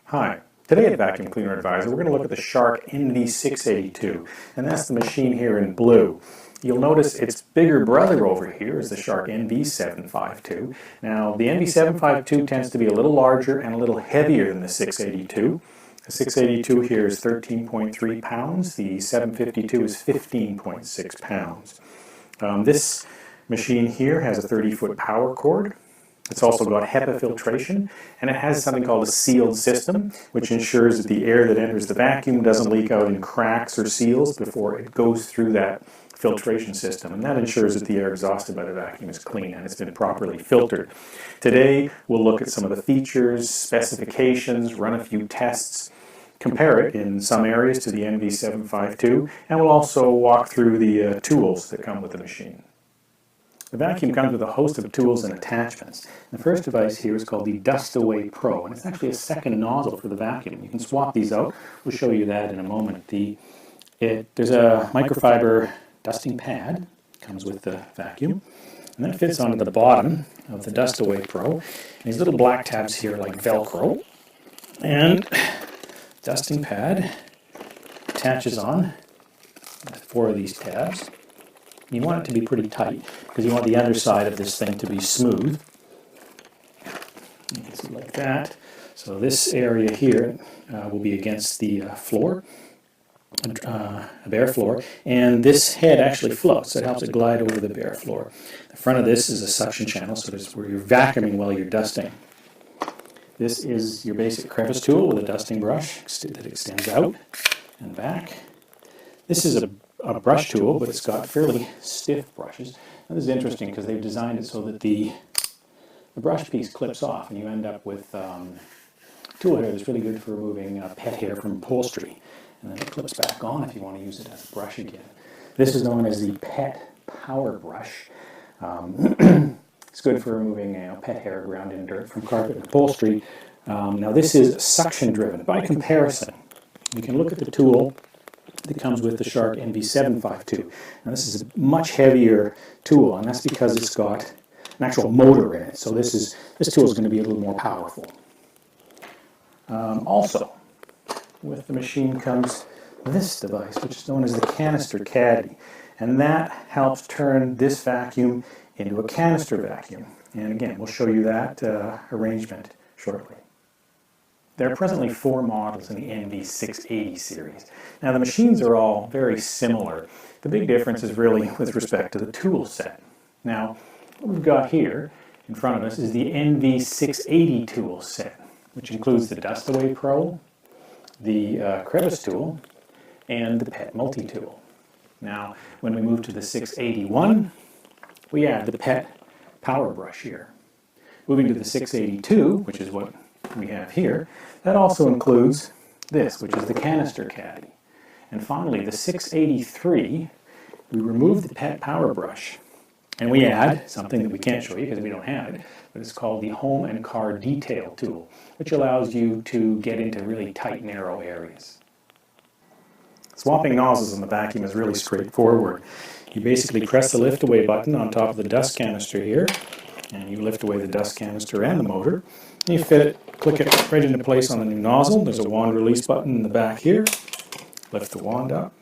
Hi, today at Vacuum Cleaner Advisor we're going to look at the Shark NV682, and that's the machine here in blue. You'll notice its bigger brother over here is the Shark NV752. Now the NV752 tends to be a little larger and a little heavier than the 682. The 682 here is 13.3 pounds, the 752 is 15.6 pounds. This machine here has a 30-foot power cord. It's also got HEPA filtration, and it has something called a sealed system, which ensures that the air that enters the vacuum doesn't leak out in cracks or seals before it goes through that filtration system. And that ensures that the air exhausted by the vacuum is clean and it's been properly filtered. Today, we'll look at some of the features, specifications, run a few tests, compare it in some areas to the NV752, and we'll also walk through the tools that come with the machine. The vacuum comes with a host of tools and attachments. The first device here is called the Dust Away Pro, and it's actually a second nozzle for the vacuum. You can swap these out. We'll show you that in a moment. There's a microfiber dusting pad, comes with the vacuum, and that fits onto the bottom of the Dust Away Pro. And these little black tabs here like Velcro, and dusting pad attaches on 4 of these tabs. You want it to be pretty tight because you want the underside of this thing to be smooth. You can see like that. So this area here will be against the floor, a bare floor, and this head actually floats, so it helps it glide over the bare floor. The front of this is a suction channel, so this is where you're vacuuming while you're dusting. This is your basic crevice tool with a dusting brush that extends out and back. This is a brush tool, but it's got fairly stiff brushes. And this is interesting because they've designed it so that the brush piece clips off, and you end up with tool hair that's really good for removing pet hair from upholstery. And then it clips back on if you want to use it as a brush again. This is known as the Pet Power Brush. It's good for removing pet hair, ground in dirt from carpet and upholstery. Now this is suction driven. By comparison, you can look at the tool that comes with the Shark NV752. Now this is a much heavier tool, and that's because it's got an actual motor in it. So this tool is going to be a little more powerful. Also, with the machine comes this device, which is known as the canister caddy, and that helps turn this vacuum into a canister vacuum. And again, we'll show you that arrangement shortly. There are presently 4 models in the NV680 series. Now the machines are all very similar. The big difference is really with respect to the tool set. Now what we've got here in front of us is the NV680 tool set, which includes the Dust Away Pro, the crevice tool, and the Pet multi-tool. Now when we move to the 681, we add the Pet Power Brush here. Moving to the 682, which is what we have here, that also includes this, which is the canister caddy. And finally, the 683, we remove the Pet Power Brush, and we add something that we can't show you because we don't have it, but it's called the Home and Car Detail tool, which allows you to get into really tight, narrow areas. Swapping nozzles in the vacuum is really straightforward. You basically press the lift away button on top of the dust canister here, and you lift away the dust canister and the motor, and you fit it, click it right into place on the new nozzle. There's a wand release button in the back here. Lift the wand up,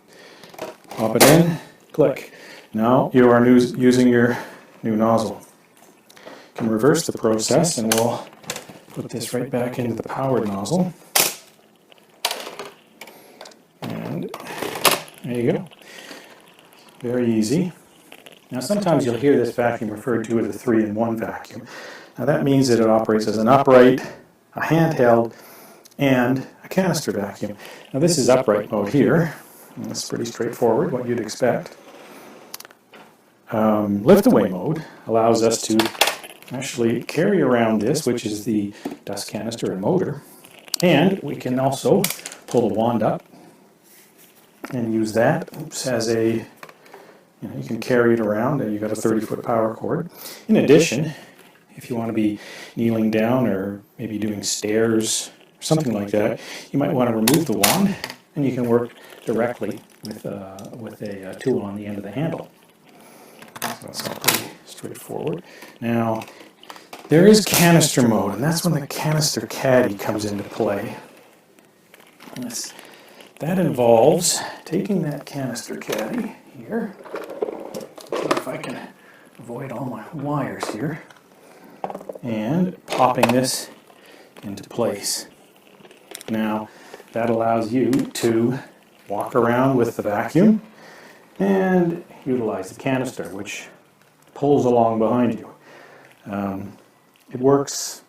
pop it in, click. Now you are using your new nozzle. You can reverse the process, and we'll put this right back into the powered nozzle. And there you go. Very easy. Now sometimes you'll hear this vacuum referred to as a 3-in-1 vacuum. Now that means that it operates as an upright, a handheld, and a canister vacuum. Now this is upright mode here. That's pretty straightforward, what you'd expect. Lift away mode allows us to actually carry around this, which is the dust canister and motor. And we can also pull the wand up and use that as a you can carry it around, and you've got a 30-foot power cord. In addition, if you want to be kneeling down or maybe doing stairs or something like that, you might want to remove the wand, and you can work directly with a tool on the end of the handle. So that's all pretty straightforward. Now, there is canister mode, and that's when the canister caddy comes into play. That involves taking that canister caddy here. See if I can avoid all my wires here. And popping this into place. Now, that allows you to walk around with the vacuum and utilize the canister, which pulls along behind you. It works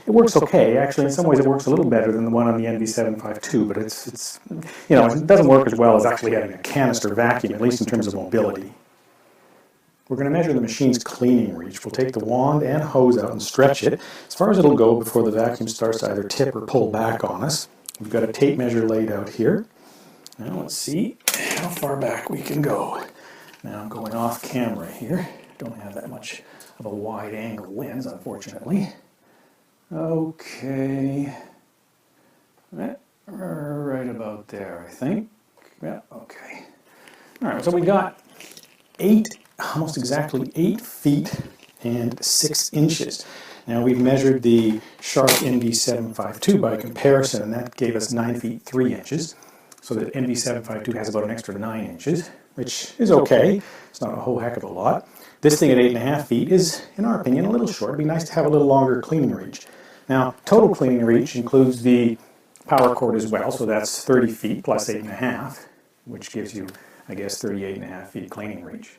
okay. Actually, in some ways, it works a little better than the one on the NV682, but it doesn't work as well as actually having a canister vacuum, at least in terms of mobility. We're going to measure the machine's cleaning reach. We'll take the wand and hose out and stretch it as far as it'll go before the vacuum starts to either tip or pull back on us. We've got a tape measure laid out here. Now let's see how far back we can go. Now I'm going off camera here. Don't have that much of a wide angle lens, unfortunately. Okay. Right about there, I think. Yeah, okay. All right, so we got almost exactly 8 feet and 6 inches. Now we've measured the Shark NV682 by comparison, and that gave us 9 feet 3 inches. So the NV682 has about an extra 9 inches, which is okay. It's not a whole heck of a lot. This thing at 8.5 feet is, in our opinion, a little short. It'd be nice to have a little longer cleaning reach. Now, total cleaning reach includes the power cord as well, so that's 30 feet plus 8.5, which gives you, I guess, 38.5 feet cleaning reach.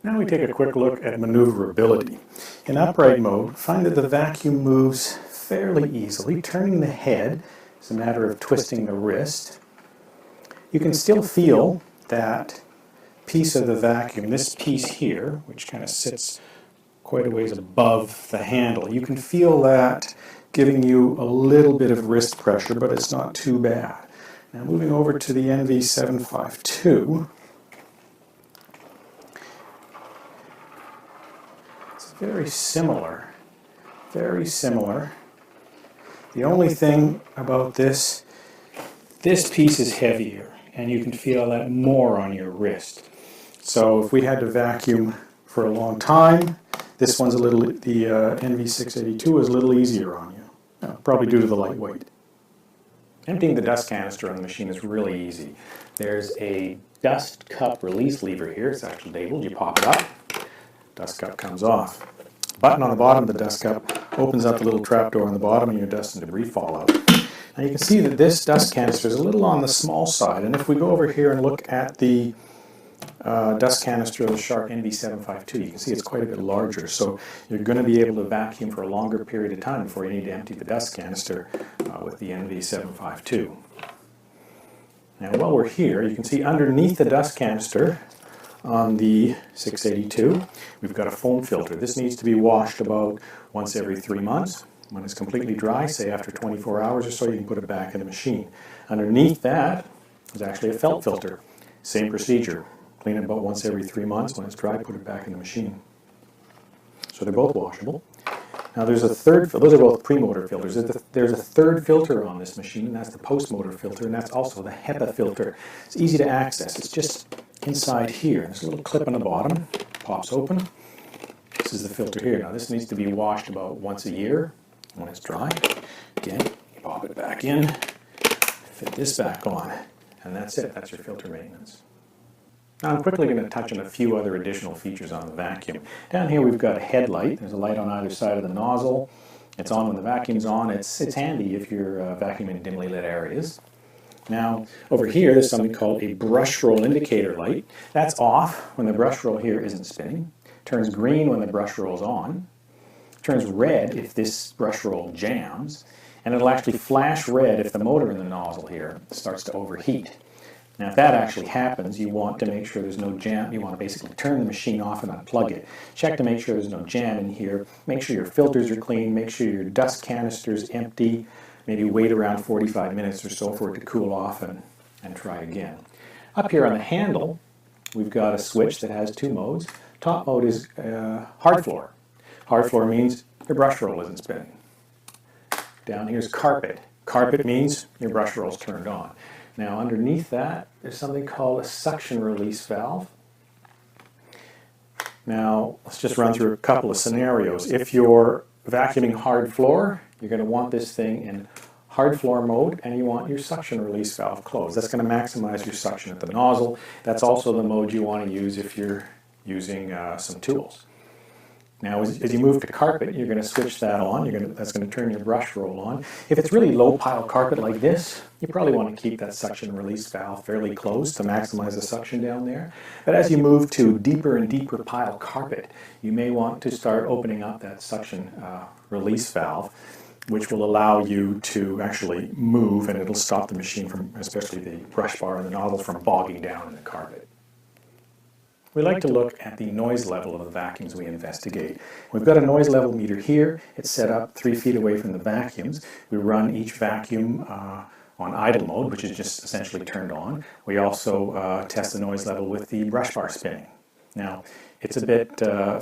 Now we take a quick look at maneuverability. In upright mode, find that the vacuum moves fairly easily. Turning the head is a matter of twisting the wrist. You can still feel that piece of the vacuum, this piece here, which kind of sits quite a ways above the handle. You can feel that giving you a little bit of wrist pressure, but it's not too bad. Now moving over to the NV682, it's very similar. The only thing about this piece is heavier, and you can feel that more on your wrist. So if we had to vacuum for a long time, the NV682 is a little easier on you, probably due to the lightweight. Emptying the dust canister on the machine is really easy. There's a dust cup release lever here. It's actually labeled. You pop it up, dust cup comes off. Button on the bottom of the dust cup opens up the little trap door on the bottom, and your dust and debris fall out. Now you can see that this dust canister is a little on the small side, and if we go over here and look at the dust canister of the Shark NV682, you can see it's quite a bit larger, so you're going to be able to vacuum for a longer period of time before you need to empty the dust canister with the NV682. Now while we're here, you can see underneath the dust canister on the 682, we've got a foam filter. This needs to be washed about once every 3 months. When it's completely dry, say after 24 hours or so, you can put it back in the machine. Underneath that is actually a felt filter. Same procedure. Clean it about once every 3 months. When it's dry, put it back in the machine. So they're both washable. Now there's a third filter. Those are both pre-motor filters. There's a third filter on this machine, and that's the post-motor filter, and that's also the HEPA filter. It's easy to access. It's just inside here. There's a little clip on the bottom. Pops open. This is the filter here. Now this needs to be washed about once a year when it's dry. Again, you pop it back in, fit this back on, and that's it. That's your filter maintenance. Now I'm quickly going to touch on a few other additional features on the vacuum. Down here we've got a headlight. There's a light on either side of the nozzle. It's on when the vacuum's on. It's handy if you're vacuuming in dimly lit areas. Now over here there's something called a brush roll indicator light. That's off when the brush roll here isn't spinning. Turns green when the brush roll's on. Turns red if this brush roll jams. And it'll actually flash red if the motor in the nozzle here starts to overheat. Now if that actually happens, you want to make sure there's no jam. You want to basically turn the machine off and unplug it. Check to make sure there's no jam in here. Make sure your filters are clean. Make sure your dust canister's empty. Maybe wait around 45 minutes or so for it to cool off and try again. Up here on the handle, we've got a switch that has 2 modes. Top mode is hard floor. Hard floor means your brush roll isn't spinning. Down here's carpet. Carpet means your brush roll's turned on. Now underneath that, there's something called a suction release valve. Now let's just run through a couple of scenarios. If you're vacuuming hard floor, you're going to want this thing in hard floor mode, and you want your suction release valve closed. That's going to maximize your suction at the nozzle. That's also the mode you want to use if you're using some tools. Now, as you move to carpet, you're going to switch that on. That's going to turn your brush roll on. If it's really low pile carpet like this, you probably want to keep that suction release valve fairly closed to maximize the suction down there. But as you move to deeper and deeper pile carpet, you may want to start opening up that suction release valve, which will allow you to actually move, and it'll stop the machine from, especially the brush bar and the nozzle, from bogging down in the carpet. We like to look at the noise level of the vacuums we investigate. We've got a noise level meter here. It's set up 3 feet away from the vacuums. We run each vacuum on idle mode, which is just essentially turned on. We also test the noise level with the brush bar spinning. Now, it's a bit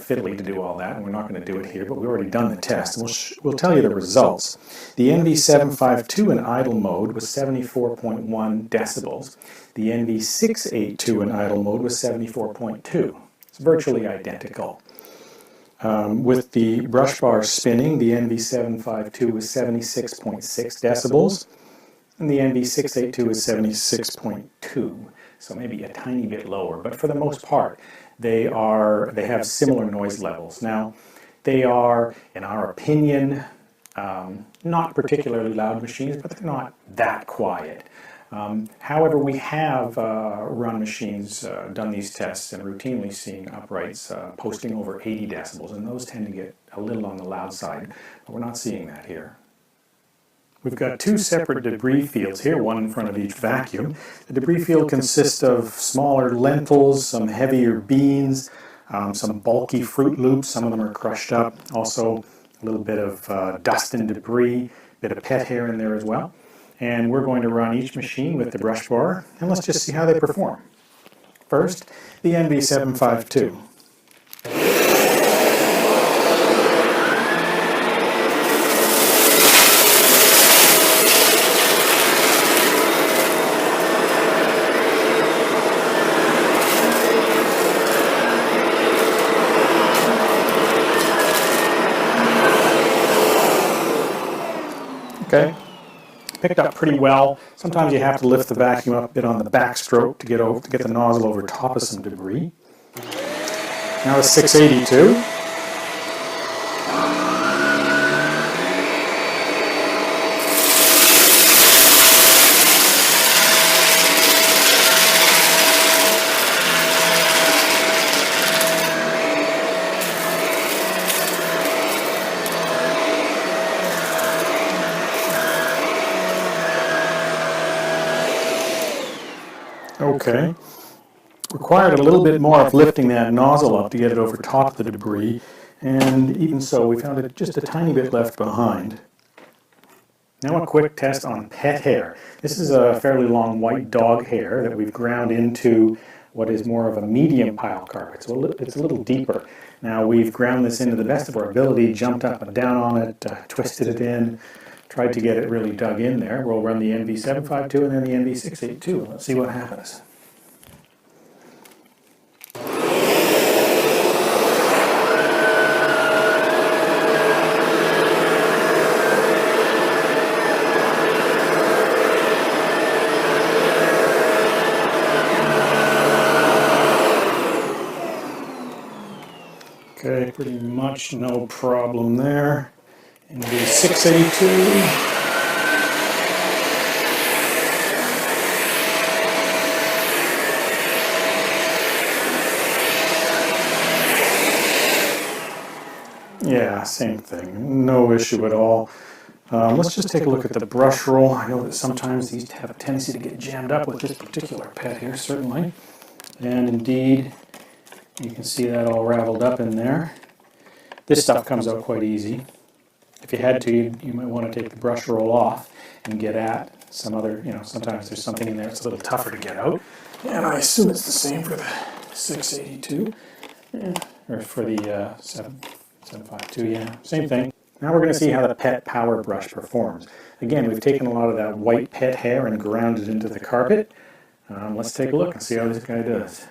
fiddly to do all that, and we're not going to do it here, but we've already done the test. We'll tell you the results. The NV682 in idle mode was 74.1 decibels. The NV682 in idle mode was 74.2. It's virtually identical. With the brush bar spinning, the NV752 was 76.6 decibels, and the NV682 is 76.2, so maybe a tiny bit lower, but for the most part, they have similar noise levels. Now, they are, in our opinion, not particularly loud machines, but they're not that quiet. However, we have run machines, done these tests, and routinely seen uprights posting over 80 decibels, and those tend to get a little on the loud side, but we're not seeing that here. We've got 2 separate debris fields here, one in front of each vacuum. The debris field consists of smaller lentils, some heavier beans, some bulky Fruit Loops, some of them are crushed up, also a little bit of dust and debris, a bit of pet hair in there as well. And we're going to run each machine with the brush bar, and let's just see how they perform. First, the NV752. Okay, picked up pretty well. Sometimes you have to lift the vacuum up a bit on the backstroke to get the nozzle over top of some debris. Now the 682. Okay. Required a little bit more of lifting that nozzle up to get it over top of the debris, and even so, we found it just a tiny bit left behind. Now a quick test on pet hair. This is a fairly long white dog hair that we've ground into what is more of a medium pile carpet, so it's a little deeper. Now we've ground this into the best of our ability, jumped up and down on it, twisted it in, tried to get it really dug in there. We'll run the NV752 and then the NV682. Let's see what happens. Okay, pretty much no problem there. NV682. Yeah, same thing. No issue at all. Let's just take a look at the brush roll. I know that sometimes these have a tendency to get jammed up with this particular pet here, certainly. And indeed, you can see that all raveled up in there. This stuff comes out quite easy. If you had to, you might want to take the brush roll off and get at some other, sometimes there's something in there that's a little tougher to get out. And I assume it's the same for the 682, or for the 752, yeah, same thing. Now we're going to see how the pet power brush performs. Again, we've taken a lot of that white pet hair and ground it into the carpet. Let's take a look and see how this guy does.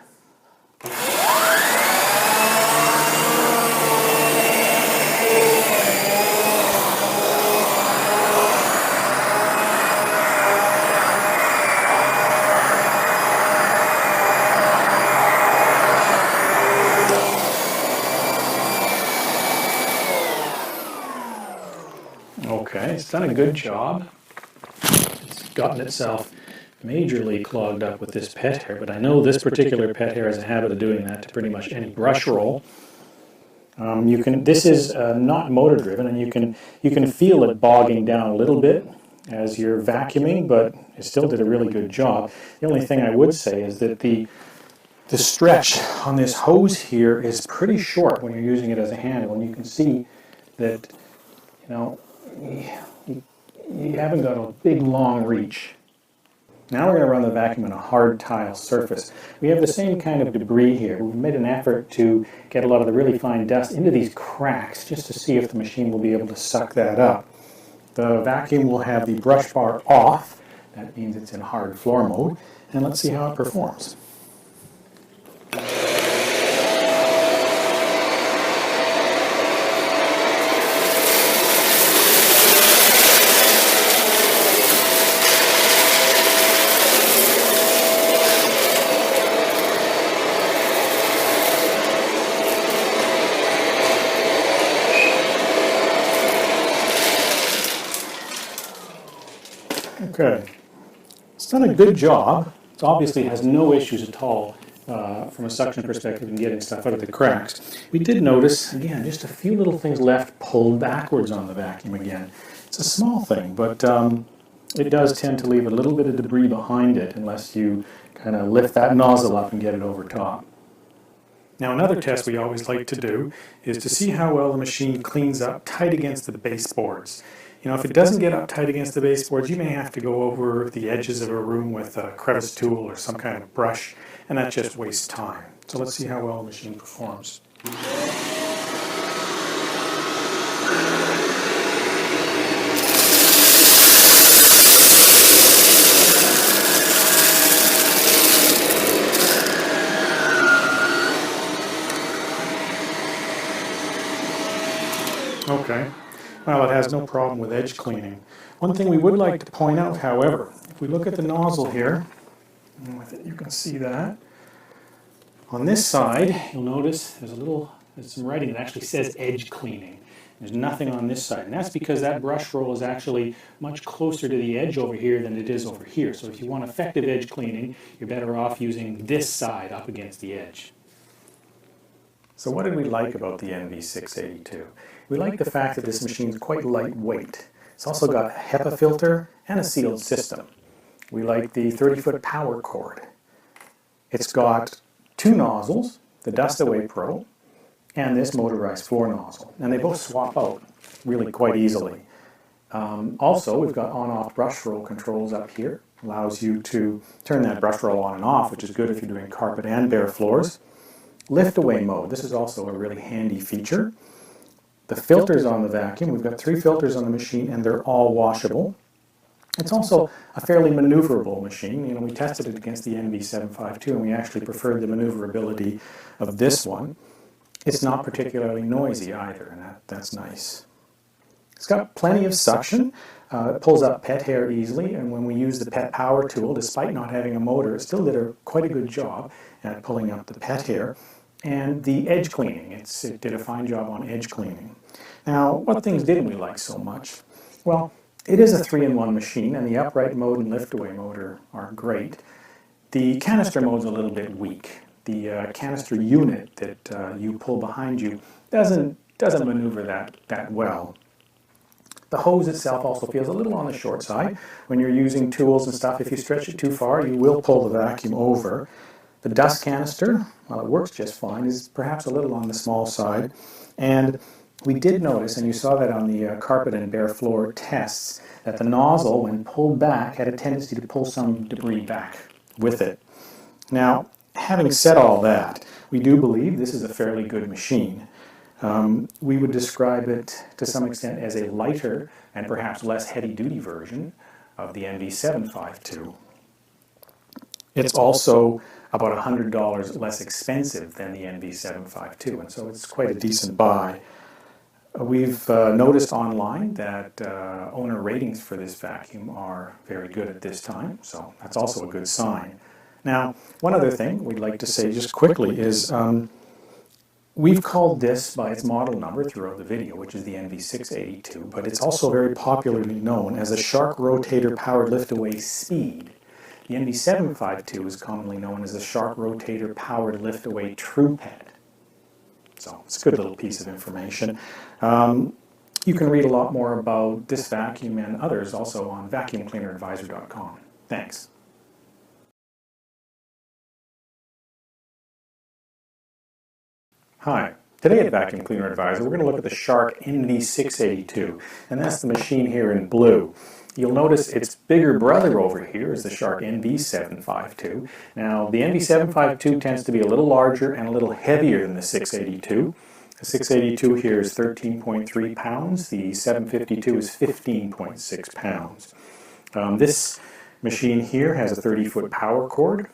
done a good job. It's gotten itself majorly clogged up with this pet hair, but I know this particular pet hair has a habit of doing that to pretty much any brush roll. This is not motor driven, and you can feel it bogging down a little bit as you're vacuuming, but it still did a really good job. The only thing I would say is that the stretch on this hose here is pretty short when you're using it as a handle, and you can see that you haven't got a big long reach. Now we're going to run the vacuum on a hard tile surface. We have the same kind of debris here. We've made an effort to get a lot of the really fine dust into these cracks just to see if the machine will be able to suck that up. The vacuum will have the brush bar off. That means it's in hard floor mode. And let's see how it performs. Okay, it's done a good job. It obviously has no issues at all from a suction perspective in getting stuff out of the cracks. We did notice, again, just a few little things left pulled backwards on the vacuum again. It's a small thing, but it does tend to leave a little bit of debris behind it unless you kind of lift that nozzle up and get it over top. Now another test we always like to do is to see how well the machine cleans up tight against the baseboards. If it doesn't get up tight against the baseboards, you may have to go over the edges of a room with a crevice tool or some kind of brush, and that just wastes time. So let's see how well the machine performs. Okay. Well, it has no problem with edge cleaning. One thing we would like to point out, however, if we look at the nozzle here, and with it you can see that. On this side, you'll notice there's some writing that actually says edge cleaning. There's nothing on this side, and that's because that brush roll is actually much closer to the edge over here than it is over here. So if you want effective edge cleaning, you're better off using this side up against the edge. So what did we like about the NV682? We like the fact that this machine is quite lightweight. It's also got a HEPA filter and a sealed system. We like the 30-foot power cord. It's got two nozzles, the Dust Away Pro and this motorized floor nozzle, and they both swap out really quite easily. Also, we've got on-off brush roll controls up here. Allows you to turn that brush roll on and off, which is good if you're doing carpet and bare floors. Lift away mode, this is also a really handy feature. The filters on the vacuum, we've got 3 filters on the machine and they're all washable. It's also a fairly maneuverable machine. We tested it against the NV682 and we actually preferred the maneuverability of this one. It's not particularly noisy either, and that's nice. It's got plenty of suction. It pulls up pet hair easily, and when we use the pet power tool, despite not having a motor, it still did quite a good job at pulling up the pet hair. And the edge cleaning, it did a fine job on edge cleaning. Now, what things didn't we like so much? Well, it is a 3-in-1 machine, and the upright mode and lift-away mode are great. The canister mode's a little bit weak. The canister unit that you pull behind you doesn't maneuver that well. The hose itself also feels a little on the short side. When you're using tools and stuff, if you stretch it too far, you will pull the vacuum over. The dust canister, while it works just fine, is perhaps a little on the small side. And we did notice, and you saw that on the carpet and bare floor tests, that the nozzle, when pulled back, had a tendency to pull some debris back with it. Now, having said all that, we do believe this is a fairly good machine. We would describe it to some extent as a lighter and perhaps less heavy-duty version of the NV682. It's also about $100 less expensive than the NV682, and so it's quite a decent buy. We've noticed online that owner ratings for this vacuum are very good at this time, so that's also a good sign. Now, one other thing we'd like to say just quickly is We've called this by its model number throughout the video, which is the NV682, but it's also very popularly known as a Shark Rotator Powered Lift-Away Speed. The NV752 is commonly known as a Shark Rotator Powered Lift-Away True Ped. So it's a good little piece of information. You can read a lot more about this vacuum and others also on vacuumcleaneradvisor.com. Thanks. Hi, today at Vacuum Cleaner Advisor we're going to look at the Shark NV682, and that's the machine here in blue. You'll notice its bigger brother over here is the Shark NV752. Now the NV752 tends to be a little larger and a little heavier than the 682. The 682 here is 13.3 pounds, the 752 is 15.6 pounds. This machine here has a 30-foot power cord.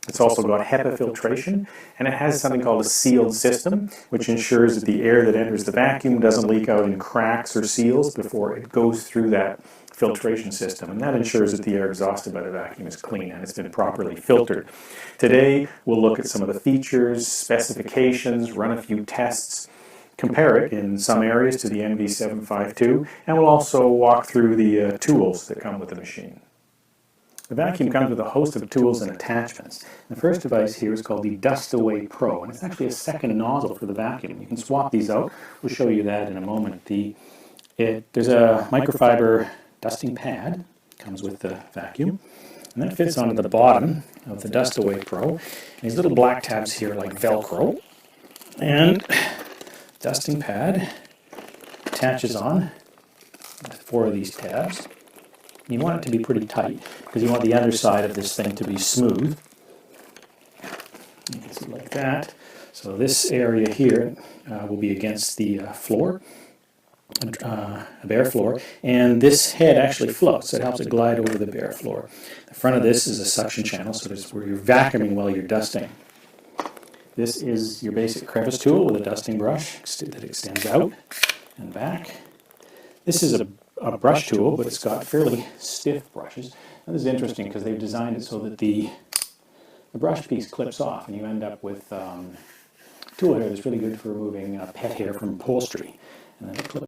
It's also got HEPA filtration, and it has something called a sealed system, which ensures that the air that enters the vacuum doesn't leak out in cracks or seals before it goes through that filtration system. And that ensures that the air exhausted by the vacuum is clean and it's been properly filtered. Today, we'll look at some of the features, specifications, run a few tests, compare it in some areas to the NV752, and we'll also walk through the tools that come with the machine. The vacuum comes with a host of tools and attachments. The first device here is called the Dust Away Pro, and it's actually a second nozzle for the vacuum. You can swap these out. We'll show you that in a moment. There's a microfiber dusting pad, comes with the vacuum, and that fits onto the bottom of the Dust Away Pro. And these little black tabs here like Velcro, and dusting pad attaches on with 4 of these tabs. You want it to be pretty tight because you want the underside of this thing to be smooth. You can see like that. So this area here will be against the floor, a bare floor, and this head actually floats, so it helps it glide over the bare floor. The front of this is a suction channel, so this is where you're vacuuming while you're dusting. This is your basic crevice tool with a dusting brush that extends out and back. This is a brush tool, but it's got fairly stiff brushes. And this is interesting because they've designed it so that the brush piece clips off, and you end up with tool hair that's really good for removing pet hair from upholstery. And then it clips